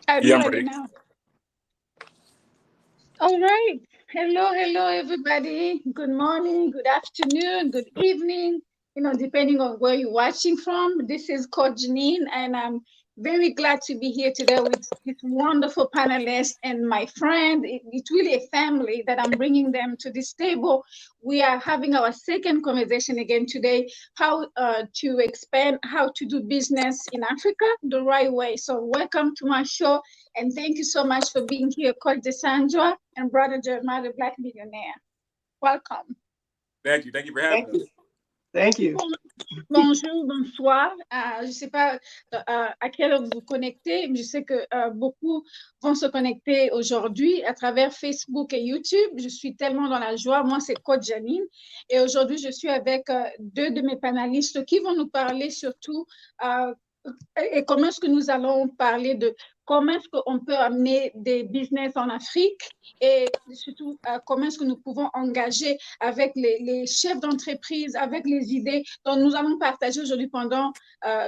I'm Yeah, I'm ready ready. now. All right. Hello, everybody. Good morning, good afternoon, good evening. Depending on where you're watching from. This is Coach Janine, and I'm very glad to be here today with this wonderful panelist and my friend. It's really a family that I'm bringing them to this table. We are having our second conversation again today, how to expand, how to do business in Africa the right way. So, welcome to my show. And thank you so much for being here, Coach DeSandra and Brother Jeremiah, the Black Millionaire. Welcome. Thank you. Thank you for Thank having you. us. Thank you. Bon- Bonjour, bonsoir. Je ne sais pas à quelle heure vous vous connectez, mais je sais que beaucoup vont se connecter aujourd'hui à travers Facebook et YouTube. Je suis tellement dans la joie. Moi, c'est Coach Janine. Et aujourd'hui, je suis avec deux de mes panélistes qui vont nous parler surtout euh, et comment est-ce que nous allons parler de comment est-ce qu'on peut amener des business en Afrique et surtout comment est-ce que nous pouvons engager avec les chefs d'entreprise, avec les idées dont nous allons partager aujourd'hui pendant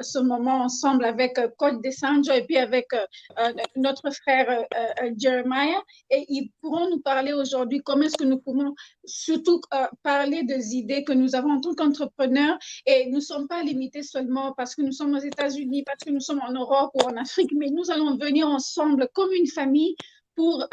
ce moment ensemble avec Coach Desandro et puis avec notre frère Jeremiah. Et ils pourront nous parler aujourd'hui comment est-ce que nous pouvons surtout parler des idées que nous avons en tant qu'entrepreneurs et nous ne sommes pas limités seulement parce que nous sommes aux États-Unis, parce que nous sommes en Europe ou en Afrique, mais nous allons venir ensemble comme une famille pour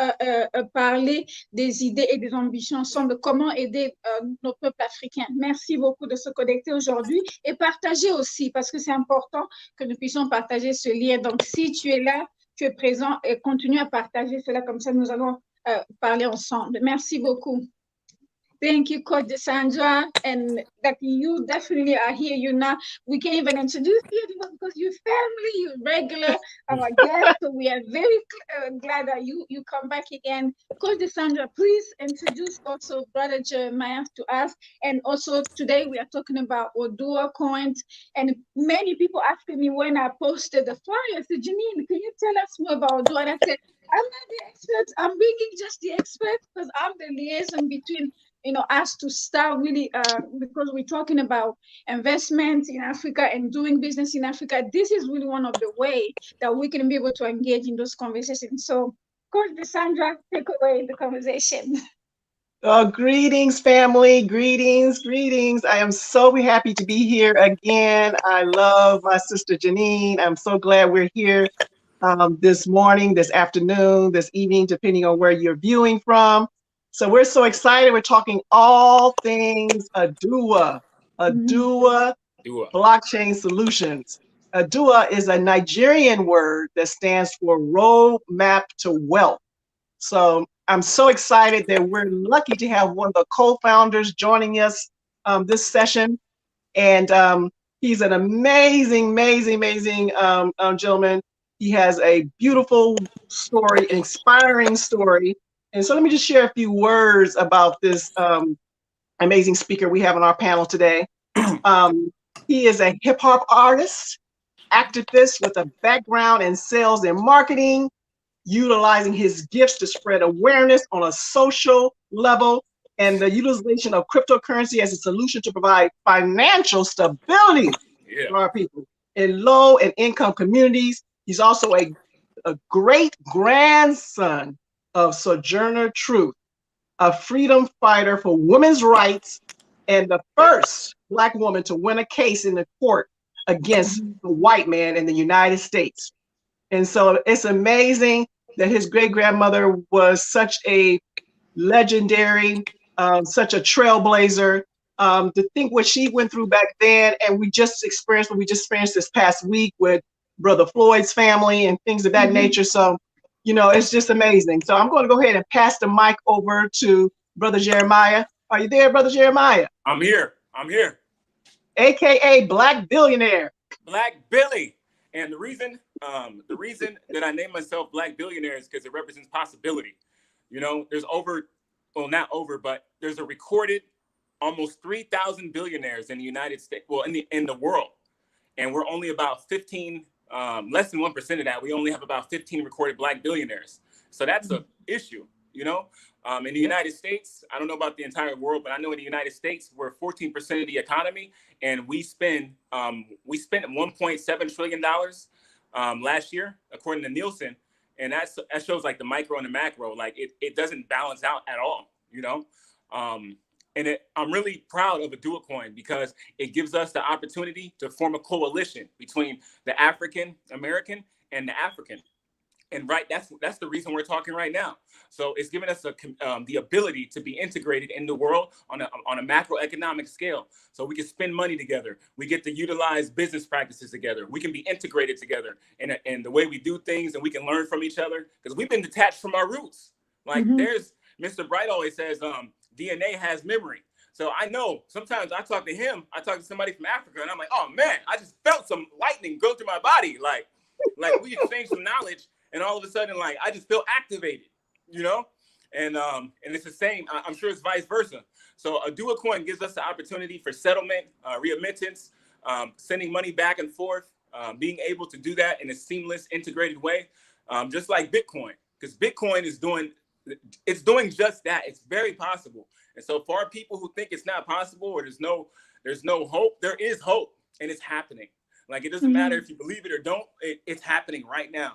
parler des idées et des ambitions ensemble, comment aider nos peuples africains. Merci beaucoup de se connecter aujourd'hui et partager aussi, parce que c'est important que nous puissions partager ce lien. Donc, si tu es là, tu es présent et continue à partager cela, comme ça nous allons parler ensemble. Merci beaucoup. Thank you, Coach Sandra, and that you definitely are here. You know, we can't even introduce you because you're family, you're regular our guest. So we are very glad that you come back again, Coach Sandra. Please introduce also Brother Jeremiah to us, and also today we are talking about Oduwa coins. And many people asking me when I posted the flyer, I said, Janine, can you tell us more about Oduwa? And I said, I'm not the expert. I'm bringing just the expert because I'm the liaison between us to start really because we're talking about investment in Africa and doing business in Africa. This is really one of the way that we can be able to engage in those conversations. So, Coach Sandra, take away the conversation. Greetings, family. Greetings, greetings. I am so happy to be here again. I love my sister Janine. I'm so glad we're here this morning, this afternoon, this evening, depending on where you're viewing from. So we're so excited. We're talking all things Aduwa, Mhm. Aduwa Do a blockchain solutions. Aduwa is a Nigerian word that stands for roadmap to wealth. So I'm so excited that we're lucky to have one of the co-founders joining us this session. And he's an amazing gentleman. He has a beautiful story, an inspiring story. And so let me just share a few words about this amazing speaker we have on our panel today. Um, he is a hip hop artist, activist with a background in sales and marketing, utilizing his gifts to spread awareness on a social level and the utilization of cryptocurrency as a solution to provide financial stability yeah. for our people in low and income communities. He's also a great grandson of Sojourner Truth, a freedom fighter for women's rights and the first Black woman to win a case in the court against Mhm. a white man in the United States. And so it's amazing that his great grandmother was such a legendary, such a trailblazer. To think what she went through back then, and we just experienced what we just experienced this past week with Brother Floyd's family and things of that Mhm. nature. So, it's just amazing. So I'm going to go ahead and pass the mic over to Brother Jeremiah. Are you there, Brother Jeremiah? I'm here. I'm here. AKA Black Billionaire. Black Billy. And the reason that I named myself Black Billionaire is because it represents possibility. There's well, not over, but there's a recorded almost 3,000 billionaires in the United States, well, in the world, and we're only about 15, less than 1% of that. We only have about 15 recorded Black billionaires. So that's a issue. In the Yep. United States, I don't know about the entire world, but I know in the United States, we're 14% of the economy, and we spent $1.7 trillion last year, according to Nielsen. And that shows like the micro and the macro, like it doesn't balance out at all, you know? And I'm really proud of Oduwa Coin because it gives us the opportunity to form a coalition between the African American and the African. And right, that's the reason we're talking right now. So it's given us the ability to be integrated in the world on a macroeconomic scale. So we can spend money together. We get to utilize business practices together. We can be integrated together in the way we do things, and we can learn from each other because we've been detached from our roots. Like there's Mr. Bright always says, DNA has memory. So I know sometimes I talk to somebody from Africa, and I'm like, oh man, I just felt some lightning go through my body. Like we exchange some knowledge. And all of a sudden, like, I just feel activated, you know? And it's the same. I'm sure it's vice versa. So Oduwa Coin gives us the opportunity for settlement, remittance, sending money back and forth, being able to do that in a seamless, integrated way, just like Bitcoin. Because Bitcoin is doing just that. It's very possible. And so for people who think it's not possible or there's no hope, there is hope, and it's happening. Like, it doesn't matter if you believe it or don't, it's happening right now.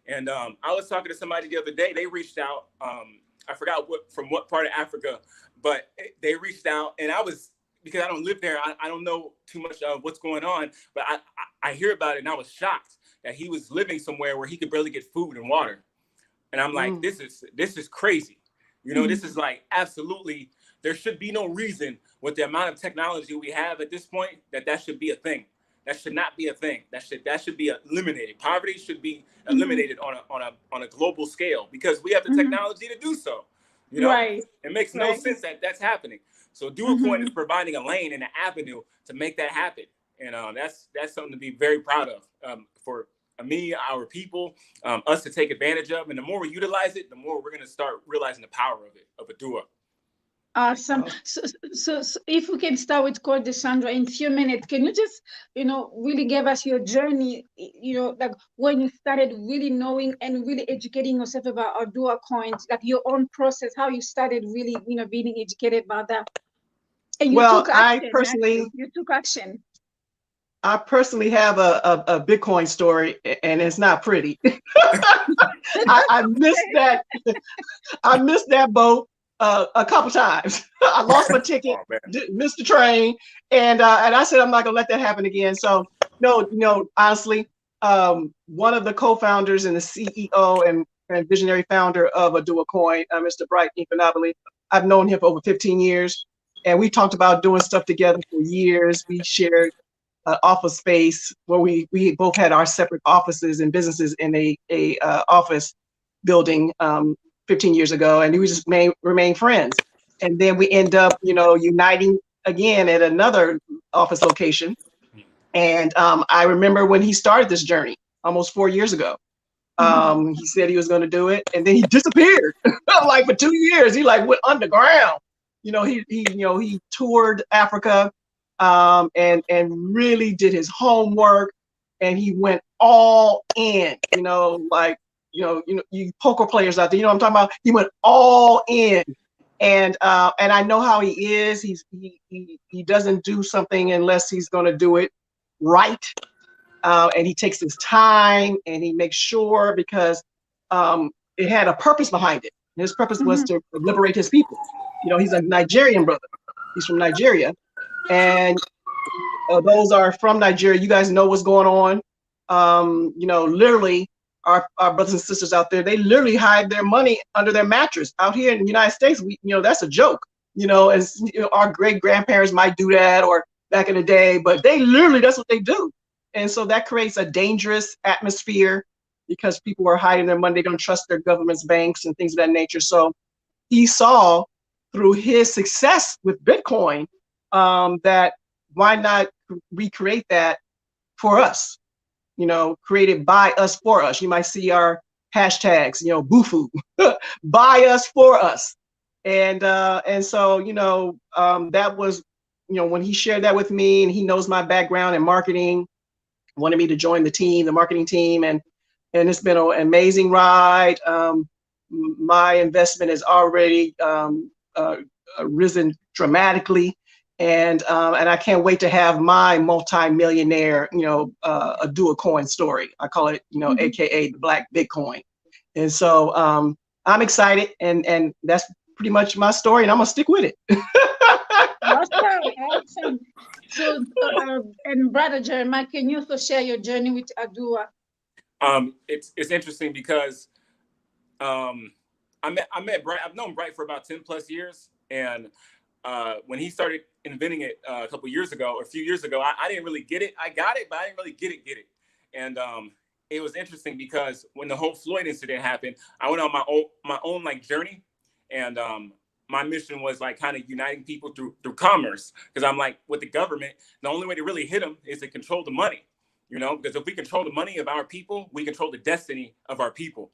And I was talking to somebody the other day. They reached out. I forgot from what part of Africa, but they reached out, and because I don't live there, I don't know too much of what's going on. But I hear about it, and I was shocked that he was living somewhere where he could barely get food and water. And I'm like, this is crazy. You know, this is like absolutely. There should be no reason with the amount of technology we have at this point that should be a thing. That should not be a thing. That should be eliminated. Poverty should be eliminated on a global scale because we have the technology to do so. You know, it makes no sense that that's happening. So Oduwa Coin is providing a lane and an avenue to make that happen, and that's something to be very proud of for me, our people, us to take advantage of. And the more we utilize it, the more we're going to start realizing the power of Oduwa. Awesome. So if we can start with Coach Desandra in a few minutes, can you just, really give us your journey, like when you started really knowing and really educating yourself about Oduwa Coins, like your own process, how you started really, being educated about that. And you took action, you took action. I personally have a Bitcoin story, and it's not pretty. I missed that. I missed that boat a couple times. I lost my ticket, missed the train, and I said I'm not gonna let that happen again. So no, honestly, one of the co-founders and the CEO and visionary founder of Oduwa Coin, Mr. Bright Infinabili, I've known him for over 15 years, and we talked about doing stuff together for years. We shared office space where we both had our separate offices and businesses in a office building 15 years ago, and we just remain friends. And then we end up, uniting again at another office location. And I remember when he started this journey almost 4 years ago. He said he was going to do it, and then he disappeared. Like for 2 years, he like went underground. He toured Africa, and really did his homework, and he went all in. You poker players out there, you know what I'm talking about? He went all in, and I know how he is. He doesn't do something unless he's going to do it right, and he takes his time and he makes sure because it had a purpose behind it. His purpose was to liberate his people. He's a Nigerian brother. He's from Nigeria, and those are from Nigeria. You guys know what's going on. Literally. Our brothers and sisters out there, they literally hide their money under their mattress. Out here in the United States, that's a joke. Our great grandparents might do that, or back in the day, but they literally, that's what they do. And so that creates a dangerous atmosphere because people are hiding their money. They don't trust their governments, banks, and things of that nature. So he saw through his success with Bitcoin that why not recreate that for us? Created by us for us. You might see our hashtags, Bufu, by us for us. And so, that was, when he shared that with me, and he knows my background in marketing, wanted me to join the marketing team. And it's been an amazing ride. My investment has already risen dramatically. And I can't wait to have my multi-millionaire, Oduwa Coin story. I call it, AKA the Black Bitcoin. And so I'm excited, and that's pretty much my story, and I'm gonna stick with it. Awesome, awesome. So, and Brother Jeremiah, can you also share your journey with Adua? It's interesting because I met Bright. I've known Bright for about 10 plus years, and when he started inventing it a couple years ago or a few years ago, I didn't really get it. I got it, but I didn't really get it. And it was interesting because when the whole Floyd incident happened, I went on my own like journey, and my mission was like kind of uniting people through commerce, because I'm like, with the government, the only way to really hit them is to control the money, you know, because if we control the money of our people, we control the destiny of our people.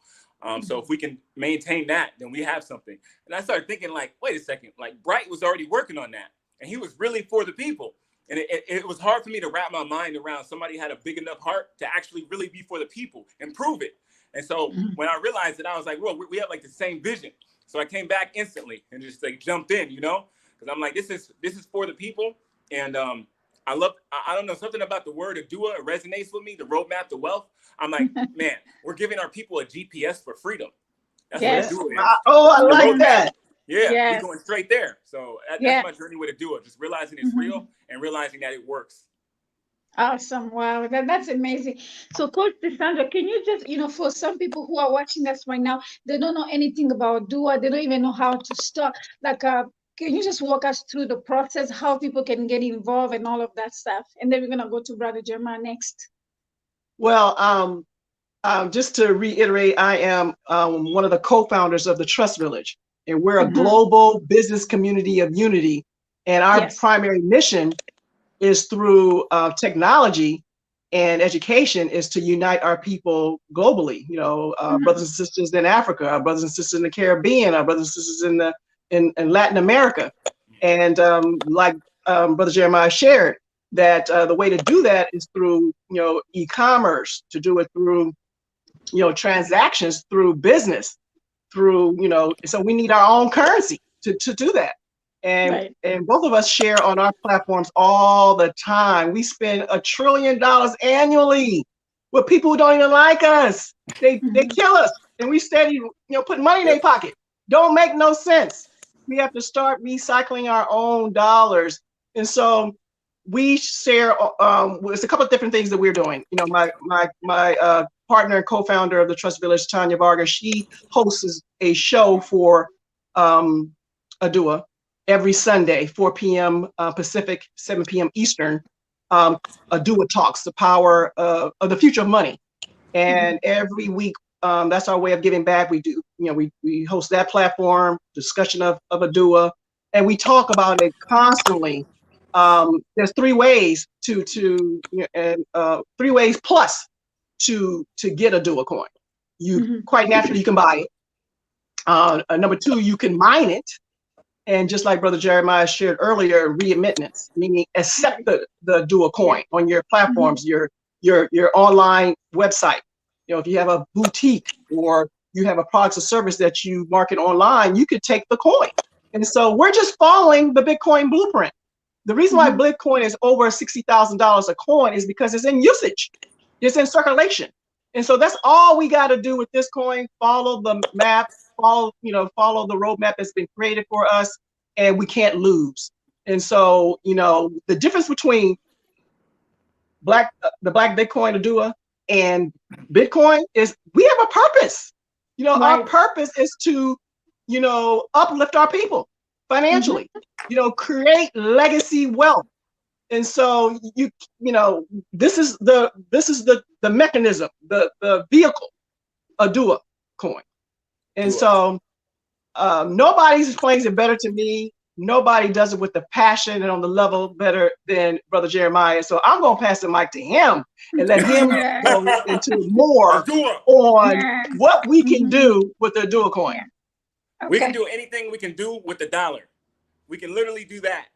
So if we can maintain that, then we have something. And I started thinking, like, wait a second, like Bright was already working on that, and he was really for the people. And it was hard for me to wrap my mind around somebody had a big enough heart to actually really be for the people and prove it. And so when I realized it, I was like, well, we have like the same vision. So I came back instantly and just like jumped in, you know, because I'm like, this is for the people. And I don't know, something about the word Oduwa resonates with me, the roadmap to wealth. I'm like, man, we're giving our people a GPS for freedom. That's Yes. what Oduwa is. Oh, I The like roadmap. that. Yeah, Yes. we're going straight there. So that's my journey with Oduwa, just realizing it's real and realizing that it works. Awesome. Wow. That's amazing. So, Coach Sandra, can you just, for some people who are watching us right now, they don't know anything about Dua, they don't even know how to start. Like, can you just walk us through the process, how people can get involved and all of that stuff? And then we're going to go to Brother Jeremiah next. Well, just to reiterate, I am one of the co-founders of the Trust Village, and we're a global business community of unity. And our primary mission is through technology and education is to unite our people globally. You know, brothers and sisters in Africa, our brothers and sisters in the Caribbean, our brothers and sisters in Latin America. And like Brother Jeremiah shared, that the way to do that is through, e-commerce, to do it through, transactions, through business, through, so we need our own currency to do that. And both of us share on our platforms all the time. We spend $1 trillion annually with people who don't even like us. They kill us, and we steady, put money in their pocket. Don't make no sense. We have to start recycling our own dollars. And so we share. It's a couple of different things that we're doing. You know, my partner and co-founder of the Trust Village, Tanya Vargas, she hosts a show for Oduwa every Sunday, 4 p.m. Pacific, 7 p.m. Eastern. Oduwa Talks, the power of the future of money. And every week, that's our way of giving back. We do, we host that platform, discussion of Oduwa, and we talk about it constantly. There's 3 ways to 3 ways plus to get a Oduwa coin. You quite naturally, you can buy it. Number 2, you can mine it. And just like Brother Jeremiah shared earlier, readmittance, meaning accept the Oduwa coin on your platforms, your online website. If you have a boutique or you have a product or service that you market online, you could take the coin. And so we're just following the Bitcoin blueprint. The reason why Bitcoin is over $60,000 a coin is because it's in usage, it's in circulation. And so that's all we got to do with this coin: follow the map, follow the roadmap that's been created for us, and we can't lose. And so, the difference between the Black Bitcoin Oduwa and Bitcoin is we have a purpose. Our purpose is to, uplift our people financially, create legacy wealth. And so this is the mechanism, the vehicle, Oduwa coin. And so nobody explains it better to me. Nobody does it with the passion and on the level better than Brother Jeremiah. So I'm going to pass the mic to him and let him go into more on what we can do with the Oduwa coin. Okay. We can do anything we can do with the dollar. We can literally do that.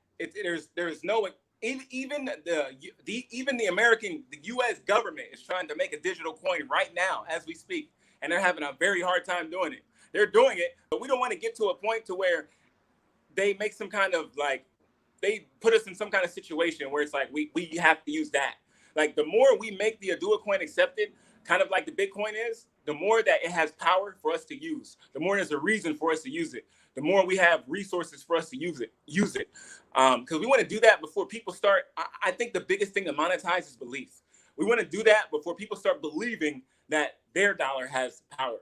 There's no, even the American, the U.S. government is trying to make a digital coin right now as we speak, and they're having a very hard time doing it. They're doing it, but we don't want to get to a point to where they make some kind of they put us in some kind of situation where it's like we have to use that. Like, the more we make the Oduwa coin accepted, kind of like the Bitcoin is, the more that it has power for us to use, the more there's a reason for us to use it, the more we have resources for us to use it. Because we want to do that before people start. I think the biggest thing to monetize is belief. We want to do that before people start believing that their dollar has power.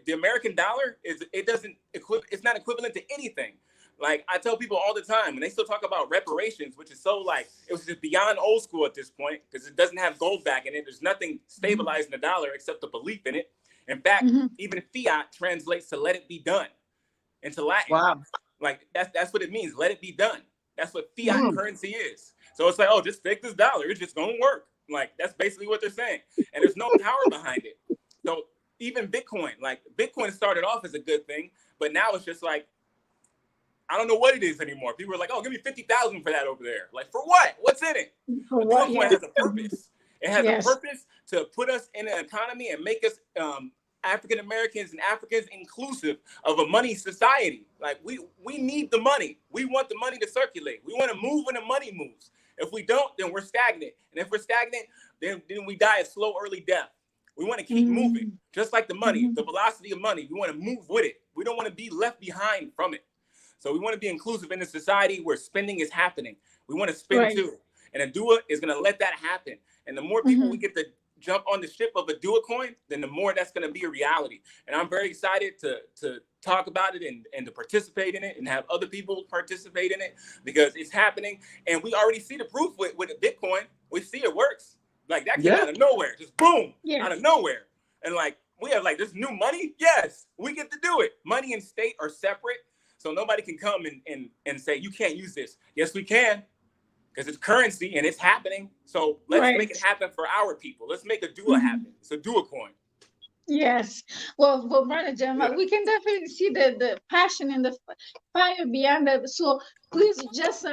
The American dollar it's not equivalent to anything. Like I tell people all the time, and they still talk about reparations, which is so like it was just beyond old school at this point because it doesn't have gold back in it. There's nothing stabilizing the dollar except the belief in it. In fact, even fiat translates to "let it be done" into Latin. Wow. Like that's what it means. Let it be done. That's what fiat currency is. So it's like, oh, just fake this dollar. It's just gonna work. Like that's basically what they're saying. And there's no power behind it. So even Bitcoin, like Bitcoin started off as a good thing, but now it's just like, I don't know what it is anymore. People are like, oh, give me 50,000 for that over there. Like for what? What's in it? For Bitcoin what? has a purpose. It has a purpose to put us in an economy and make us African Americans and Africans inclusive of a money society. Like we need the money. We want the money to circulate. We want to move when the money moves. If we don't, then we're stagnant. And if we're stagnant, then we die a slow early death. We want to keep moving, just like the money, the velocity of money. We want to move with it. We don't want to be left behind from it. So we want to be inclusive in a society where spending is happening. We want to spend too. And Oduwa is going to let that happen. And the more people we get to jump on the ship of Oduwa coin, then the more that's going to be a reality. And I'm very excited to talk about it and to participate in it and have other people participate in it because it's happening. And we already see the proof with Bitcoin. We see it works. Like that came out of nowhere, just boom, out of nowhere. And like, we have like this new money. Yes, we get to do it. Money and state are separate. So nobody can come and say, you can't use this. Yes, we can, because it's currency and it's happening. So let's make it happen for our people. Let's make Oduwa happen. It's Oduwa coin. Yes. Well, Brother Jeremiah, we can definitely see the passion and the fire beyond that. So please just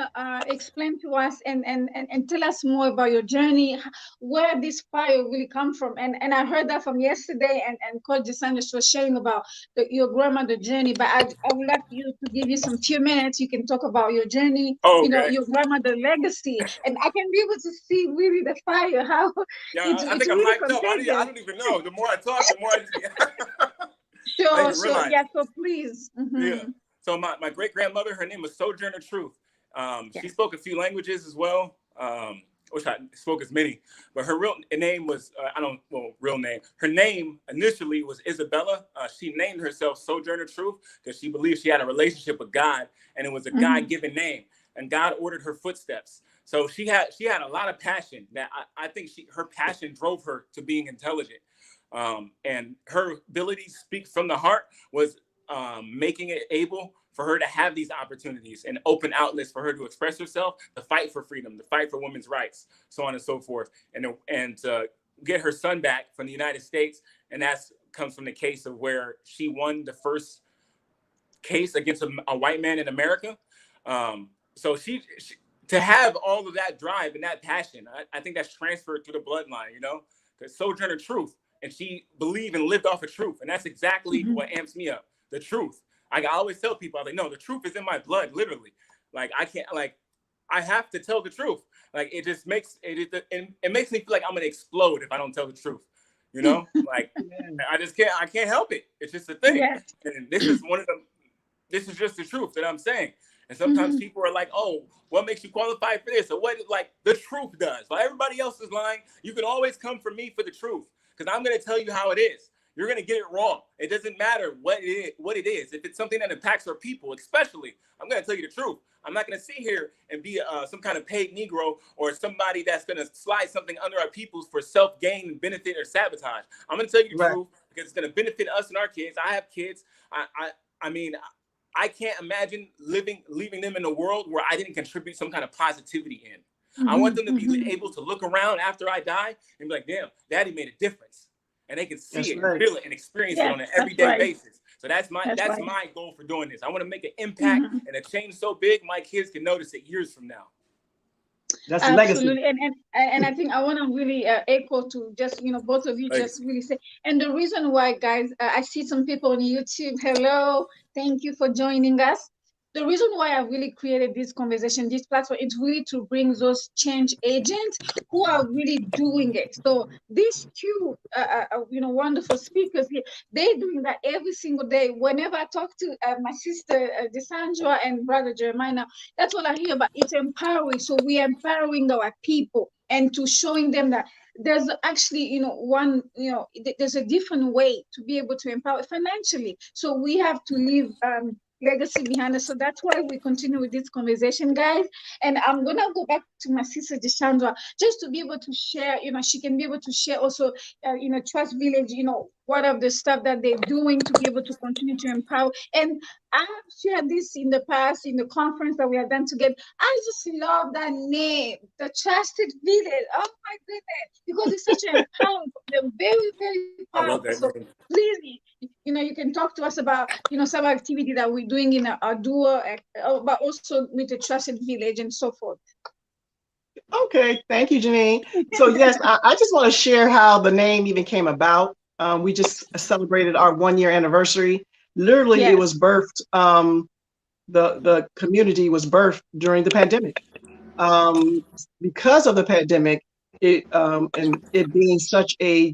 explain to us and tell us more about your journey, where this fire really come from. And I heard that from yesterday, and Coach DeSantis was sharing about your grandmother journey. But I would like you to give you some few minutes. You can talk about your journey, you know, your grandmother legacy, and I can be able to see really the fire. How I think I'm really hyped up. I don't even know. The more I talk, the more I just Sure. Yeah, so please. Yeah. So my great grandmother, her name was Sojourner Truth. She spoke a few languages as well. Wish I spoke as many, but her real name was real name. Her name initially was Isabella. She named herself Sojourner Truth because she believed she had a relationship with God, and it was a God-given name, and God ordered her footsteps. So she had a lot of passion. That I think her passion drove her to being intelligent. And her ability to speak from the heart was making it able for her to have these opportunities and open outlets for her to express herself, to fight for freedom, to fight for women's rights, so on and so forth, and to get her son back from the United States. And that comes from the case of where she won the first case against a white man in America. So she to have all of that drive and that passion, I think that's transferred through the bloodline, you know, because Sojourner Truth. And she believed and lived off of truth. And that's exactly what amps me up. The truth. I always tell people, I'm like, no, the truth is in my blood, literally. Like, I have to tell the truth. Like, it just makes, it makes me feel like I'm going to explode if I don't tell the truth. You know? Like, I can't help it. It's just a thing. Yes. And this is just the truth that I'm saying. And sometimes people are like, oh, what makes you qualified for this? Or what, like, the truth does. While everybody else is lying, you can always come for me for the truth. Because I'm going to tell you how it is. You're going to get it wrong. It doesn't matter what it is. If it's something that impacts our people, especially, I'm going to tell you the truth. I'm not going to sit here and be some kind of paid Negro or somebody that's going to slide something under our peoples for self-gain, benefit, or sabotage. I'm going to tell you the truth because it's going to benefit us and our kids. I have kids. I mean, I can't imagine leaving them in a world where I didn't contribute some kind of positivity in. I want them to be able to look around after I die and be like, damn, Daddy made a difference. And they can see it and feel it and experience it on an everyday basis. So that's my goal for doing this. I want to make an impact and a change so big my kids can notice it years from now. That's absolutely legacy. And I think I want to really echo to just, you know, both of you just really say, and the reason why, guys, I see some people on YouTube. Hello, thank you for joining us. the reason why I really created this conversation, this platform, is really to bring those change agents who are really doing it. So these two, wonderful speakers here, they're doing that every single day. Whenever I talk to my sister Desandra and brother Jeremiah, that's what I hear about. It's empowering. So we are empowering our people and to showing them that there's actually, there's a different way to be able to empower financially. So we have to leave legacy behind us. So that's why we continue with this conversation, guys. And I'm gonna go back to my sister Deshandra just to be able to share. She can be able to share also. Trust Village. What of the stuff that they're doing to be able to continue to empower. And I've shared this in the past in the conference that we have done together. I just love that name, the Trusted Village. Oh my goodness, because it's such an empowering. They're very, very I love powerful. that So name. please, you can talk to us about, some activity that we're doing in Oduwa, but also with the Trusted Village and so forth. Okay, thank you, Janine. So yes, I just want to share how the name even came about. We just celebrated our 1 year anniversary. Literally, it Yes. was birthed. The community was birthed during the pandemic. Because of the pandemic, and it being such a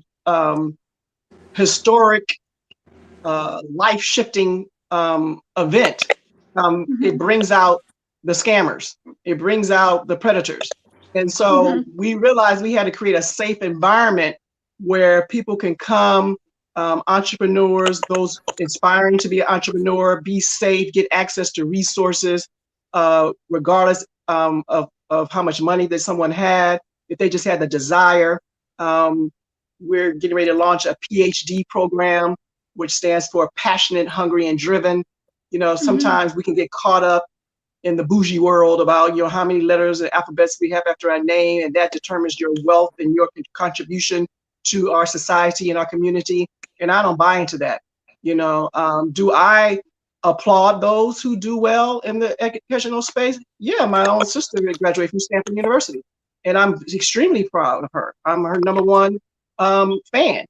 historic, life-shifting event, it brings out the scammers. It brings out the predators. And so we realized we had to create a safe environment where people can come, entrepreneurs, those inspiring to be an entrepreneur, be safe, get access to resources, regardless of how much money that someone had, if they just had the desire. We're getting ready to launch a PhD program, which stands for passionate, hungry, and driven. Sometimes we can get caught up in the bougie world about, how many letters and alphabets we have after our name, and that determines your wealth and your contribution to our society and our community. And I don't buy into that. Do I applaud those who do well in the educational space? Yeah, my own sister graduated from Stanford University, and I'm extremely proud of her. I'm her number one fan.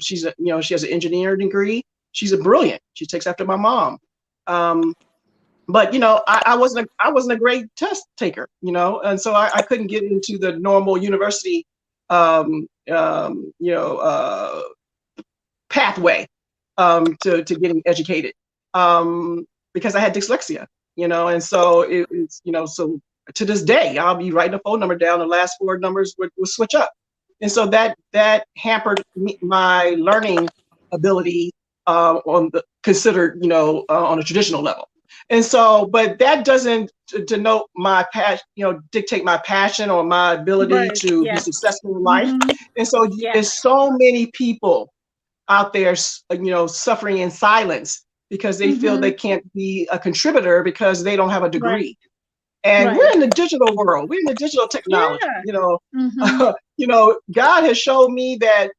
She has an engineering degree. She's a brilliant. She takes after my mom. But I wasn't a great test taker, and so I couldn't get into the normal university, pathway to getting educated, because I had dyslexia, and so it's so to this day I'll be writing a phone number down, the last four numbers would switch up, and so that hampered my learning ability on the considered on a traditional level. And so, but that doesn't denote my passion, dictate my passion or my ability to be successful in life. And so there's so many people out there, suffering in silence because they feel they can't be a contributor because they don't have a degree. And we're in the digital world. We're in the digital technology. God has showed me that,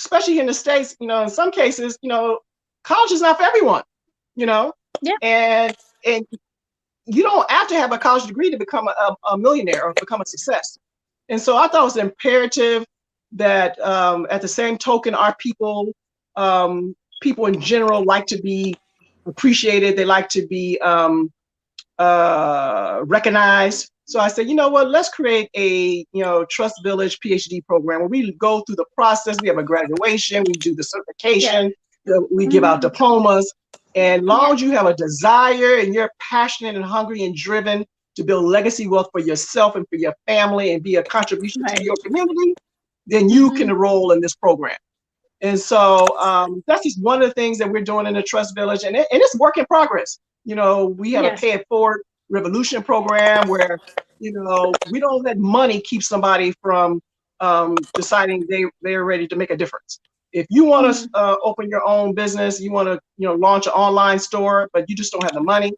especially in the States, in some cases, college is not for everyone, and you don't have to have a college degree to become a millionaire or become a success. And so I thought it was imperative that at the same token, our people in general like to be appreciated. They like to be recognized. So I said, you know what, let's create a, Trust Village PhD program where we go through the process. We have a graduation, we do the certification, we give out diplomas. And long as you have a desire and you're passionate and hungry and driven to build legacy wealth for yourself and for your family and be a contribution to your community, then you can enroll in this program. And so that's just one of the things that we're doing in the Trust Village, and it's work in progress. We have a Pay It Forward Revolution program where, we don't let money keep somebody from deciding they're ready to make a difference. If you want to open your own business, you want to, launch an online store, but you just don't have the money,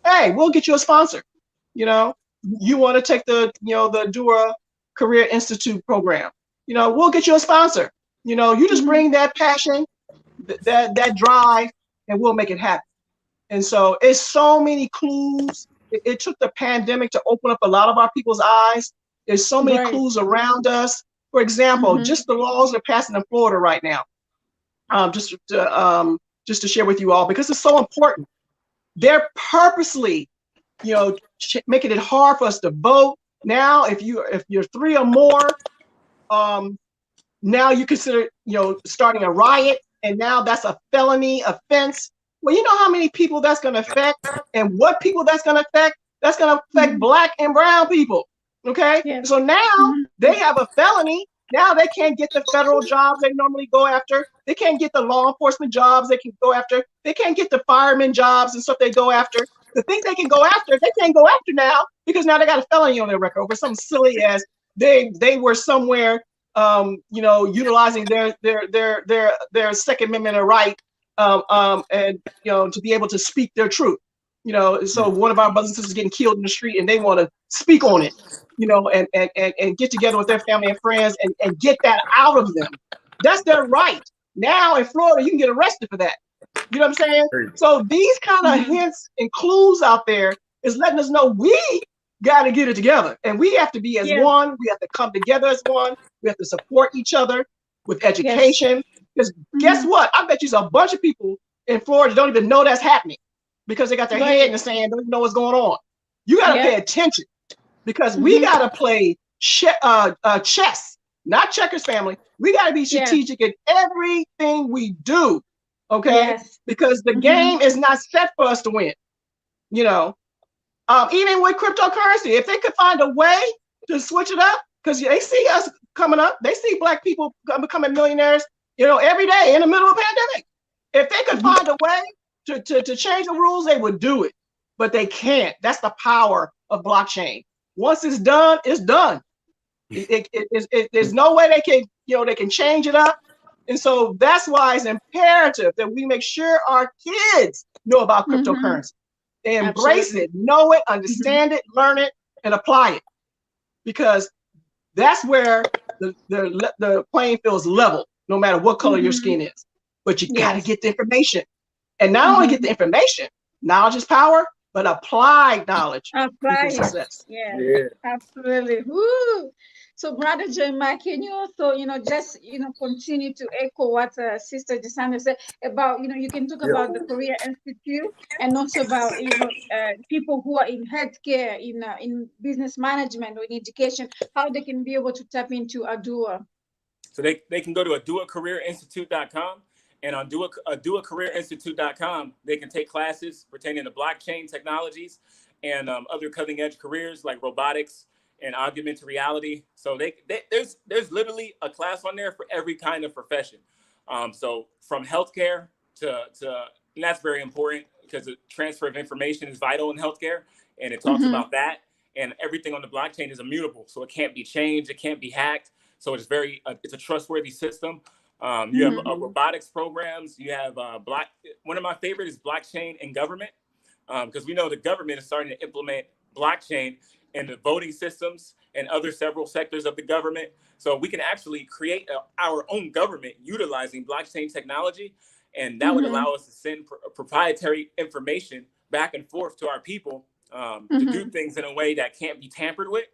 hey, we'll get you a sponsor. You want to take the Dura Career Institute program, we'll get you a sponsor. You just bring that passion, that drive, and we'll make it happen. And so it's so many clues. It took the pandemic to open up a lot of our people's eyes. There's so many clues around us. For example, just the laws they're passing in Florida right now. Just to share with you all, because it's so important. They're purposely, making it hard for us to vote. Now, if you're three or more, now you consider, starting a riot, and now that's a felony offense. Well, you know how many people that's going to affect, and what people that's going to affect? That's going to affect Black and brown people. Okay. Yes. So now they have a felony. Now they can't get the federal jobs they normally go after. They can't get the law enforcement jobs they can go after. They can't get the fireman jobs and stuff they go after. The things they can go after, they can't go after now, because now they got a felony on their record over something silly as they were somewhere, utilizing their Second Amendment right, and to be able to speak their truth. So one of our brothers and sisters getting killed in the street, and they want to speak on it, and get together with their family and friends, and get that out of them. That's their right. Now in Florida, you can get arrested for that. You know what I'm saying? So these kind of hints and clues out there is letting us know we got to get it together, and we have to be as one. We have to come together as one. We have to support each other with education. Because guess what? I bet you a bunch of people in Florida don't even know that's happening, because they got their head in the sand, don't even know what's going on. You got to pay attention, because we got to play chess, not checkers, family. We got to be strategic in everything we do, okay? Because the game is not set for us to win, even with cryptocurrency. If they could find a way to switch it up, because they see us coming up, they see Black people becoming millionaires, every day in the middle of a pandemic. If they could find a way to change the rules, they would do it, but they can't. That's the power of blockchain. Once it's done, it's done. There's no way they can change it up. And so that's why it's imperative that we make sure our kids know about cryptocurrency. They embrace it, know it, understand it, learn it, and apply it, because that's where the playing field is level, no matter what color your skin is. But you got to get the information, and not only get the information. Knowledge is power, but applied knowledge equals success. Absolutely. Woo. So, Brother Jeremiah, can you also, just, continue to echo what Sister Desandra said about, you can talk about the Career Institute, and also about, people who are in healthcare, in business management, or in education, how they can be able to tap into Oduwa. So they can go to oduwacareerinstitute.com, and on oduwacareerinstitute.com, they can take classes pertaining to blockchain technologies and other cutting edge careers like robotics and augmented reality. So there's literally a class on there for every kind of profession. So from healthcare to and that's very important, because the transfer of information is vital in healthcare, and it talks about that. And everything on the blockchain is immutable, so it can't be changed, it can't be hacked. So it's it's a trustworthy system. You have robotics programs. You have one of my favorite is blockchain in government, because we know the government is starting to implement blockchain in the voting systems and other several sectors of the government. So we can actually create our own government utilizing blockchain technology, and that would allow us to send proprietary information back and forth to our people, to do things in a way that can't be tampered with.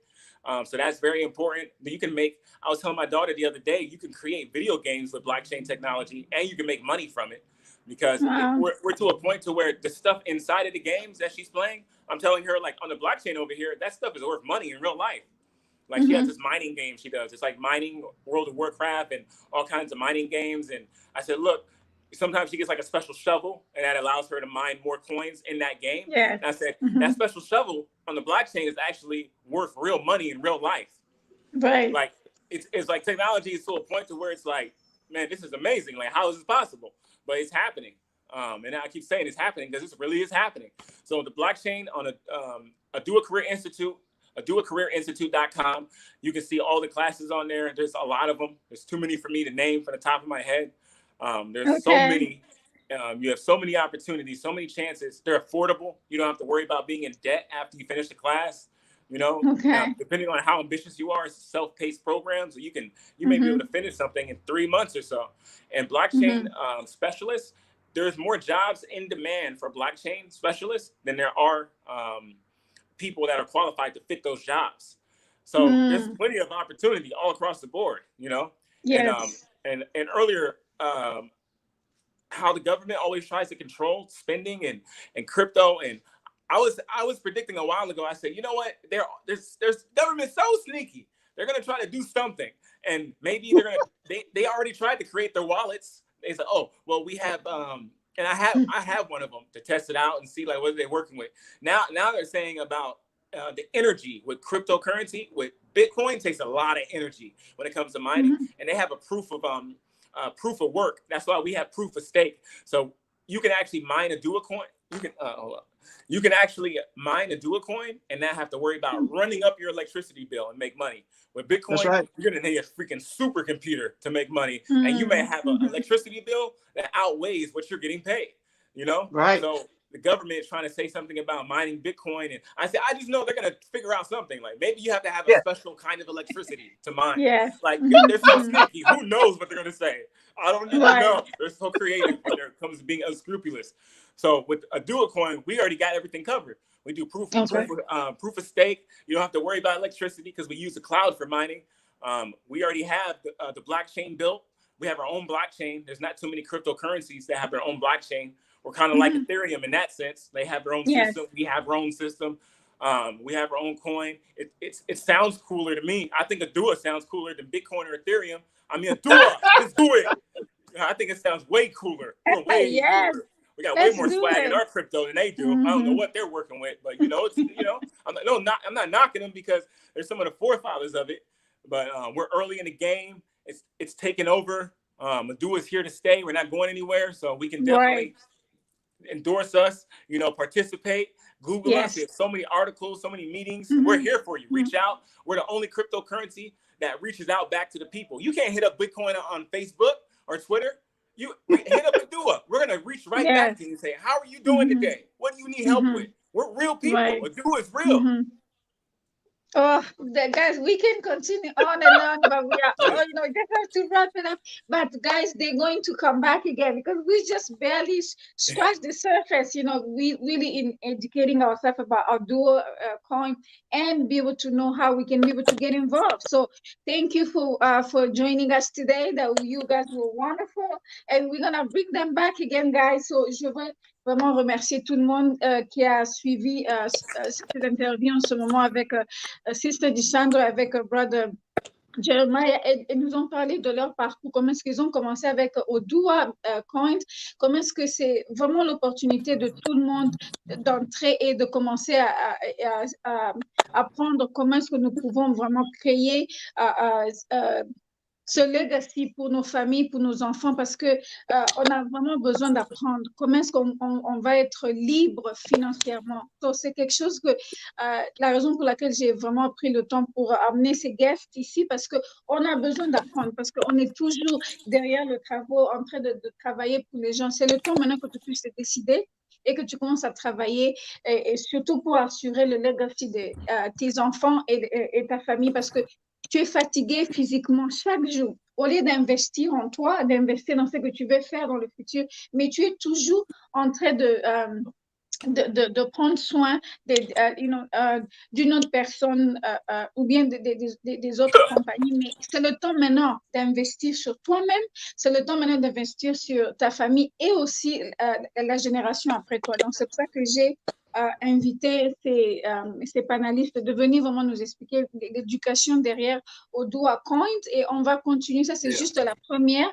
So that's very important. I was telling my daughter the other day, you can create video games with blockchain technology, and you can make money from it, because we're to a point to where the stuff inside of the games that she's playing, I'm telling her, like on the blockchain over here, that stuff is worth money in real life. Like she has this mining game she does. It's like mining, World of Warcraft, and all kinds of mining games. And I said, look, sometimes she gets like a special shovel, and that allows her to mine more coins in that game. Yeah. And I said, that special shovel on the blockchain is actually worth real money in real life. Right. Like it's like technology is to a point to where it's like, man, this is amazing. Like, how is this possible? But it's happening. And I keep saying it's happening because this really is happening. So the blockchain on Oduwa Career Institute, oduwacareerinstitute.com, you can see all the classes on there. There's a lot of them. There's too many for me to name from the top of my head. There's so many. You have so many opportunities, so many chances. They're affordable. You don't have to worry about being in debt after you finish the class. Depending on how ambitious you are, it's a self-paced program, so you may be able to finish something in 3 months or so. And blockchain specialists, there's more jobs in demand for blockchain specialists than there are people that are qualified to fit those jobs. So there's plenty of opportunity all across the board. Yes. And earlier, how the government always tries to control spending and crypto. And I was predicting a while ago. I said, you know what? There's government so sneaky. They're gonna try to do something, and maybe they already tried to create their wallets. They said, oh well, we have and I have one of them to test it out and see like what they're working with. Now they're saying about the energy with cryptocurrency. With Bitcoin takes a lot of energy when it comes to mining, and they have a proof of work. That's why we have proof of stake. So you can actually mine a Dua coin. You can hold up. You can actually mine a Dua coin and not have to worry about running up your electricity bill and make money. With Bitcoin, right. you're gonna need a freaking supercomputer to make money, and you may have an electricity bill that outweighs what you're getting paid. You know, Right. So the government is trying to say something about mining Bitcoin, and I just know they're gonna figure out something. Like maybe you have to have a special kind of electricity to mine. Yes. Like they're so sneaky. Who knows what they're gonna say? I don't even know. They're so creative when it comes to being unscrupulous. So with a Dua coin, we already got everything covered. We do proof of stake. You don't have to worry about electricity because we use the cloud for mining. We already have the blockchain built. We have our own blockchain. There's not too many cryptocurrencies that have their own blockchain. We're kind of like Ethereum in that sense. They have their own system. We have our own system. We have our own coin. It sounds cooler to me. I think Oduwa sounds cooler than Bitcoin or Ethereum. I mean, Oduwa, let's do it. I think it sounds way cooler. We're way cooler. We got way more swag in our crypto than they do. I don't know what they're working with, but I'm not knocking them because they're some of the forefathers of it. But we're early in the game. It's taken over. Oduwa's here to stay. We're not going anywhere, so we can definitely endorse us. Participate. Google us. We have so many articles, so many meetings. We're here for you. Reach out. We're the only cryptocurrency that reaches out back to the people. You can't hit up Bitcoin on Facebook or Twitter. You hit up Oduwa. We're gonna reach back to you and say, "How are you doing today? What do you need help with?" We're real people. Oduwa is real. Oh, guys, we can continue on and on, but we are, just have to wrap it up. But guys, they're going to come back again because we just barely scratched the surface. We really in educating ourselves about our Duo coin and be able to know how we can be able to get involved. So thank you for joining us today. That you guys were wonderful, and we're gonna bring them back again, guys. So je veux vraiment remercier tout le monde qui a suivi cette interview en ce moment avec Sister Dissandre, avec Brother Jeremiah, et nous ont parlé de leur parcours, comment est-ce qu'ils ont commencé avec Oduwa Coins, comment est-ce que c'est vraiment l'opportunité de tout le monde d'entrer et de commencer à apprendre comment est-ce que nous pouvons vraiment créer ce legacy pour nos familles, pour nos enfants, parce que on a vraiment besoin d'apprendre comment est-ce qu'on va être libre financièrement. Donc, c'est quelque chose que la raison pour laquelle j'ai vraiment pris le temps pour amener ces guests ici, parce que on a besoin d'apprendre, parce qu'on est toujours derrière le travail, en train de travailler pour les gens. C'est le temps maintenant que tu puisses te décider et que tu commences à travailler, et surtout pour assurer le legacy de tes enfants et ta famille, parce que tu es fatigué physiquement chaque jour. Au lieu d'investir en toi, d'investir dans ce que tu veux faire dans le futur, mais tu es toujours en train de prendre soin d'une autre personne ou bien des autres compagnies. Mais c'est le temps maintenant d'investir sur toi-même, c'est le temps maintenant d'investir sur ta famille et aussi la génération après toi. Donc, c'est pour ça que j'ai inviter ces panélistes de venir vraiment nous expliquer l'éducation derrière Oduwa Coins, et on va continuer. Ça, c'est juste la première.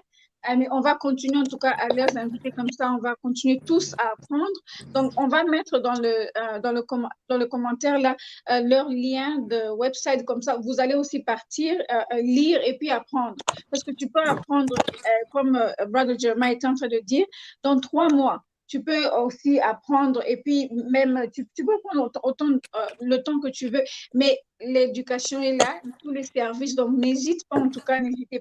Mais on va continuer en tout cas à les inviter comme ça. On va continuer tous à apprendre. Donc, on va mettre dans le commentaire là leur lien de website, comme ça. Vous allez aussi partir, lire et puis apprendre. Parce que tu peux apprendre, comme Brother Jeremiah est en train de dire, dans 3 mois. Tu peux aussi apprendre et puis même, tu peux prendre autant le temps que tu veux, mais l'éducation est là, tous les services, donc n'hésitez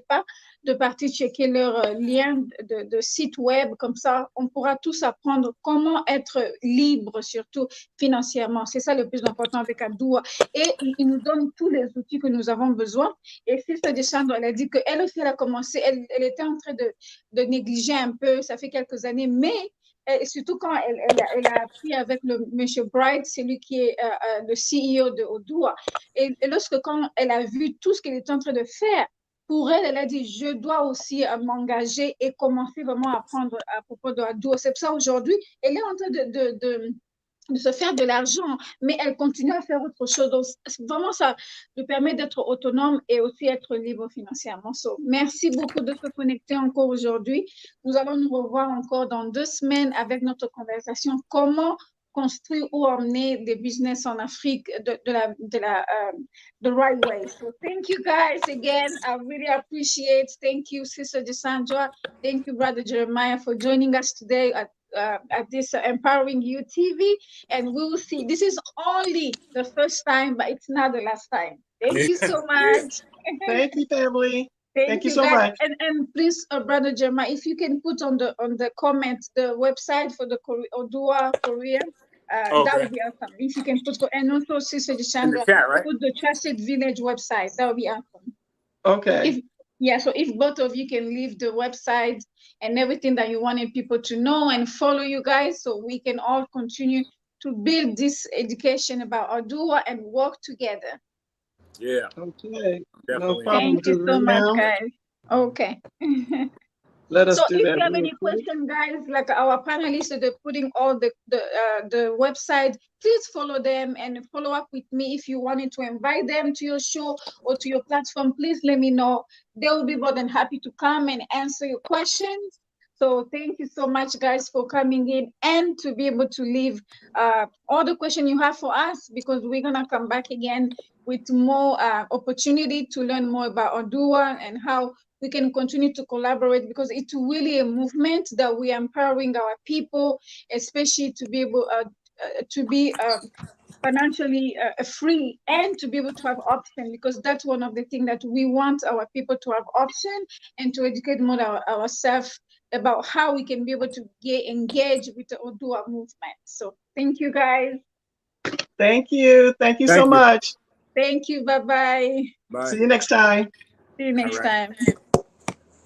pas de partir checker leur lien de site web, comme ça, on pourra tous apprendre comment être libre, surtout financièrement. C'est ça le plus important avec Oduwa. Et il nous donne tous les outils que nous avons besoin. Et Sister Deschandre, elle a dit qu'elle aussi, elle a commencé, elle était en train de négliger un peu, ça fait quelques années, mais et surtout quand elle a appris avec le Monsieur Bright, c'est lui qui est le CEO de Oduwa. Et quand elle a vu tout ce qu'elle était en train de faire, pour elle, elle a dit, je dois aussi m'engager et commencer vraiment à apprendre à propos de Oduwa. C'est pour ça aujourd'hui, elle est en train de se faire de l'argent, mais elle continue à faire autre chose. Donc, vraiment, ça lui permet d'être autonome et aussi être libre financièrement. So, merci beaucoup de se connecter encore aujourd'hui. Nous allons nous revoir encore dans 2 semaines avec notre conversation. Comment construire ou emmener des business en Afrique the right way. So thank you guys again. I really appreciate. Thank you, Sister Desandra. Thank you, Brother Jeremiah, for joining us today at this Empowering You TV. And we will see. This is only the first time, but it's not the last time. Thank you so much. Thank you, family. Thank you you so guys. much. And please, Brother Jeremiah, if you can put on the comments the website for the Oduwa Korea, that would be awesome. If you can put, and also Sister Chandra, right? put the Trusted Village website. That would be awesome. Okay. So if both of you can leave the website and everything that you wanted people to know and follow you guys, so we can all continue to build this education about Oduwa and work together. Yeah. Okay. Definitely. No problem. Thank you so much, guys. Okay. Let us so do if that you have real any quick. questions, guys, like our panelists, they're putting all the website, please follow them and follow up with me. If you wanted to invite them to your show or to your platform, please let me know. They will be more than happy to come and answer your questions. So thank you so much, guys, for coming in and to be able to leave all the questions you have for us, because we're going to come back again with more opportunity to learn more about Oduwa and how we can continue to collaborate, because it's really a movement that we are empowering our people, especially to be able to be financially free and to be able to have option, because that's one of the things that we want our people to have option and to educate more ourselves about how we can be able to get engaged with the Oduwa movement. So thank you, guys. Thank you. Thank you so much. Thank you. Bye-bye. Bye. See you next time. See you next time.